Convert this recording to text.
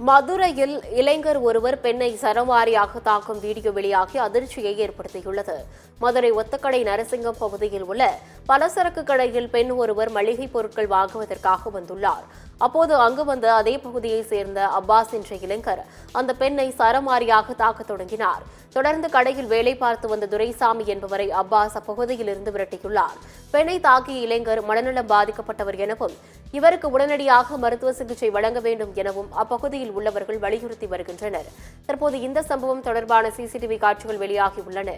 மதுரையில் இளைஞர் ஒருவர் பெண்ணை சரமாரியாக தாக்கும் வீடியோ வெளியாகி அதிர்ச்சியை ஏற்படுத்தியுள்ளது. மதுரை ஒத்தக்கடை நரசிங்கம் பகுதியில் உள்ள பலசரக்கு கடையில் பெண் ஒருவர் மளிகை பொருட்கள் வாங்குவதற்காக வந்துள்ளார். அப்போது அங்கு வந்த அதே பகுதியைச் சேர்ந்த அப்பாஸ் என்ற இளைஞர் அந்த பெண்ணை சரமாரியாக தாக்கத் தொடங்கினார். தொடர்ந்து கடையில் வேலை பார்த்து வந்த துரைசாமி என்பவரை அப்பாஸ் அப்பகுதியில் இருந்து விரட்டியுள்ளார். பெண்ணை தாக்கிய இளைஞர் மனநலம் பாதிக்கப்பட்டவர் எனவும் இவருக்கு உடனடியாக மருத்துவ சிகிச்சை வழங்க வேண்டும் எனவும் அப்பகுதியில் உள்ளவர்கள் வலியுறுத்தி வருகின்றனர். தற்போது இந்த சம்பவம் தொடர்பான சிசிடிவி காட்சிகள் வெளியாகியுள்ளன.